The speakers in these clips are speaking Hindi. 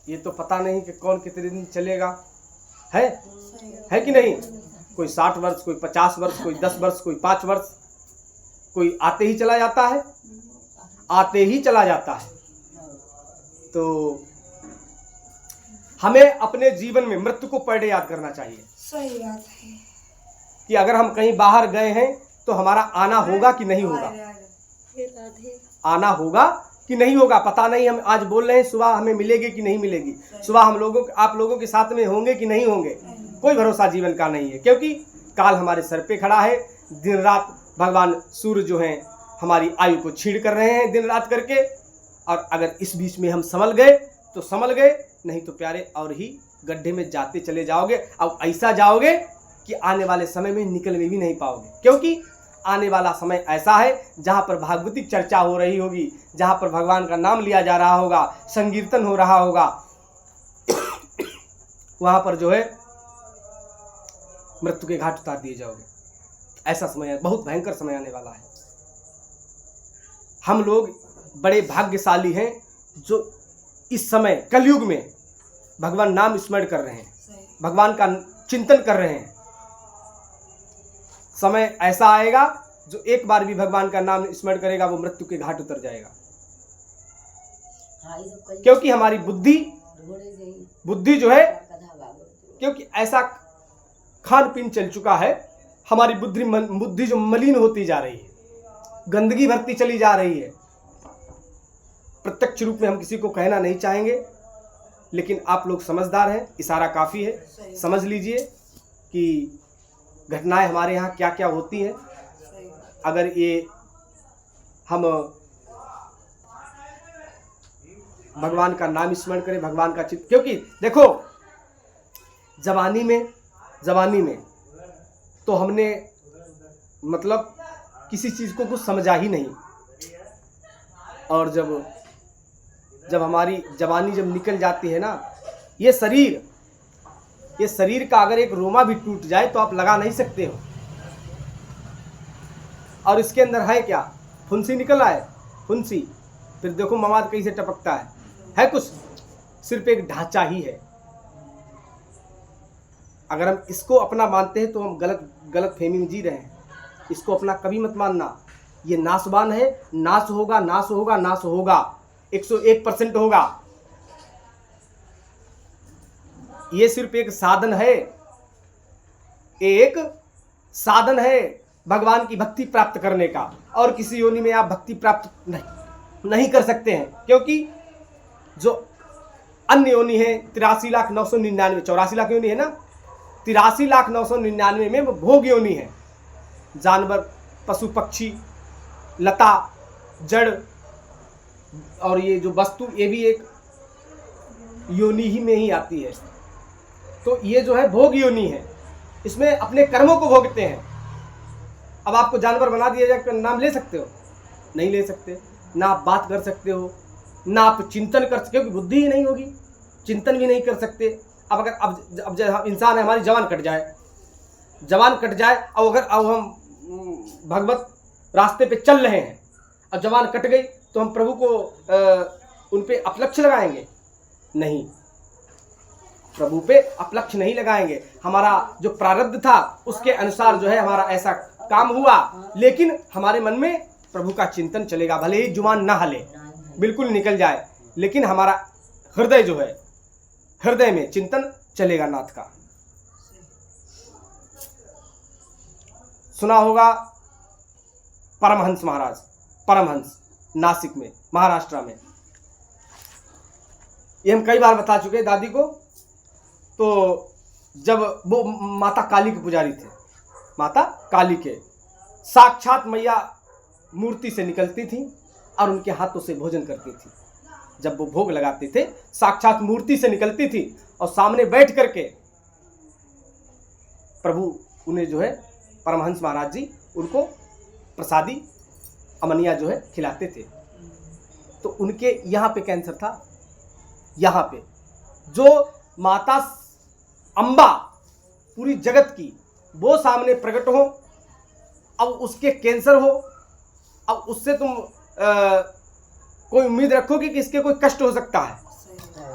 ये तो पता नहीं कि कौन कितने दिन चलेगा, है कि नहीं। कोई 60 वर्ष, कोई 50 वर्ष, कोई 10 वर्ष, कोई 5 वर्ष, कोई आते ही चला जाता है, आते ही चला जाता है। तो हमें अपने जीवन में मृत्यु को पर डे याद करना चाहिए। सही बात है कि अगर हम कहीं बाहर गए हैं तो हमारा आना होगा कि नहीं होगा, आना होगा कि नहीं होगा, पता नहीं। हम आज बोल रहे हैं, सुबह हमें मिलेगी कि नहीं मिलेगी, सुबह हम आप लोगों के साथ में होंगे कि नहीं होंगे, कोई भरोसा जीवन का नहीं है। क्योंकि काल हमारे सर पे खड़ा है। दिन रात भगवान सूर्य जो हैं हमारी आयु को छीड़ कर रहे हैं दिन रात करके। और अगर इस बीच में हम संभल गए तो संभल गए, नहीं तो प्यारे और ही गड्ढे में जाते चले जाओगे। अब ऐसा जाओगे कि आने वाले समय में निकल में भी नहीं पाओगे। क्योंकि आने वाला समय ऐसा है जहाँ पर भागवतिक चर्चा हो रही होगी, जहाँ पर भगवान का नाम लिया जा रहा होगा, संकीर्तन हो रहा होगा, वहाँ पर जो है मृत्यु के घाट उतार दिए जाओगे। ऐसा समय है, बहुत भयंकर समय आने वाला है। हम लोग बड़े भाग्यशाली हैं जो इस समय कलयुग में भगवान नाम स्मरण कर रहे हैं, भगवान का चिंतन कर रहे हैं। समय ऐसा आएगा जो एक बार भी भगवान का नाम स्मरण करेगा वो मृत्यु के घाट उतर जाएगा। क्योंकि हमारी बुद्धि जो है, क्योंकि ऐसा खान पीन चल चुका है, हमारी बुद्धि जो मलिन होती जा रही है, गंदगी भरती चली जा रही है। प्रत्यक्ष रूप में हम किसी को कहना नहीं चाहेंगे, लेकिन आप लोग समझदार हैं, इशारा काफ़ी है। समझ लीजिए कि घटनाएं हमारे यहाँ क्या क्या होती हैं। अगर ये हम भगवान का नाम स्मरण करें, भगवान का चित्त, क्योंकि देखो जवानी में तो हमने मतलब किसी चीज़ को कुछ समझा ही नहीं। और जब हमारी जवानी जब निकल जाती है ना, ये शरीर का अगर एक रोमा भी टूट जाए तो आप लगा नहीं सकते हो। और इसके अंदर है क्या, फुंसी निकल आए, फुंसी, फिर देखो मवाद कैसे टपकता है कुछ, सिर्फ एक ढांचा ही है। अगर हम इसको अपना मानते हैं तो हम गलत फहमी में जी रहे हैं। इसको अपना कभी मत मानना। ये नाशवान है, नाश होगा, नाश होगा, नाश होगा, 101% होगा। ये सिर्फ एक साधन है, एक साधन है भगवान की भक्ति प्राप्त करने का। और किसी योनि में आप भक्ति प्राप्त नहीं कर सकते हैं। क्योंकि जो अन्य योनि है 83,999, 84 लाख योनि है ना, 83,999 में वो भोग योनि है। जानवर, पशु पक्षी, लता, जड़ और ये जो वस्तु, ये भी एक योनि ही में ही आती है। तो ये जो है भोग योनि है, इसमें अपने कर्मों को भोगते हैं। अब आपको जानवर बना दिया जाए, नाम ले सकते हो? नहीं ले सकते। ना आप बात कर सकते हो, ना आप चिंतन कर सकते, क्योंकि बुद्धि ही नहीं होगी, चिंतन भी नहीं कर सकते। अब अगर अब जब इंसान है, हमारी जवान कट जाए, और अगर अब हम भगवत रास्ते पे चल रहे हैं और जवान कट गई तो हम प्रभु को उन पे अपलक्ष्य लगाएंगे? नहीं, प्रभु पे अपलक्ष्य नहीं लगाएंगे। हमारा जो प्रारब्ध था उसके अनुसार जो है हमारा ऐसा काम हुआ, लेकिन हमारे मन में प्रभु का चिंतन चलेगा। भले ही जुबान ना हले, बिल्कुल निकल जाए, लेकिन हमारा हृदय जो है, हृदय में चिंतन चलेगा नाथ का। सुना होगा परमहंस महाराज, परमहंस नासिक में, महाराष्ट्र में। ये हम कई बार बता चुके हैं दादी को। तो जब वो माता काली के पुजारी थे, माता काली के साक्षात मैया मूर्ति से निकलती थी और उनके हाथों से भोजन करती थी। जब वो भोग लगाते थे साक्षात मूर्ति से निकलती थी और सामने बैठ करके प्रभु उन्हें जो है परमहंस महाराज जी उनको प्रसादी अमनिया जो है खिलाते थे। तो उनके यहाँ पे कैंसर था, यहाँ पे जो माता अम्बा पूरी जगत की वो सामने प्रकट हो, अब उसके कैंसर हो, अब उससे तुम कोई उम्मीद रखोगे कि इसके कोई कष्ट हो सकता है?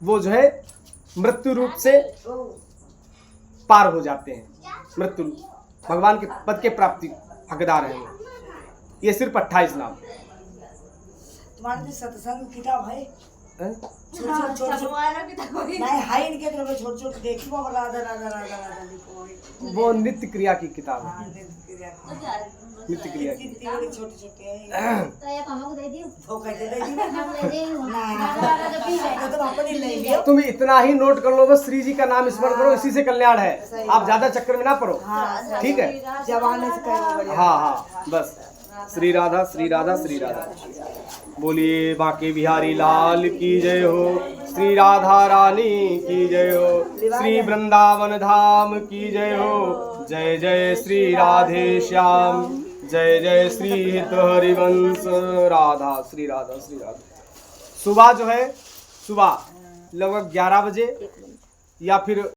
वो जो है मृत्यु रूप से पार हो जाते हैं, मृत्यु भगवान के पद के प्राप्ति हकदार हैं वो। ये सिर्फ 28 नाम। तुम्हारे जो सत्संग किताब है हैं? नहीं है इनके तरफ छोटे छोटे देखी वो राधा राधा राधा राधा लिखो है। वो नित्य क्रिया की किताब है, हाँ, नित्य क्रिया की। कितनी बड़ी छोटे छोटे हैं वो कैसे दे दी तो अपने ले लियो। तुम इतना ही नोट कर लो बस, श्री जी का नाम स्मरण करो, इसी से कल्याण है। आप ज्यादा चक्कर में ना पड़ो, ठीक है? जवान से कहो बढ़िया। हाँ हाँ, बस श्री राधा श्री राधा श्री राधा। बोलिए बांके बिहारी लाल की जय हो, श्री राधा रानी की जय हो, श्री वृंदावन धाम की जय हो। जय जय श्री राधे श्याम, जय जय श्री हित हरिवंश। राधा श्री राधा श्री राधा। सुबह जो है, सुबह लगभग 11 बजे या फिर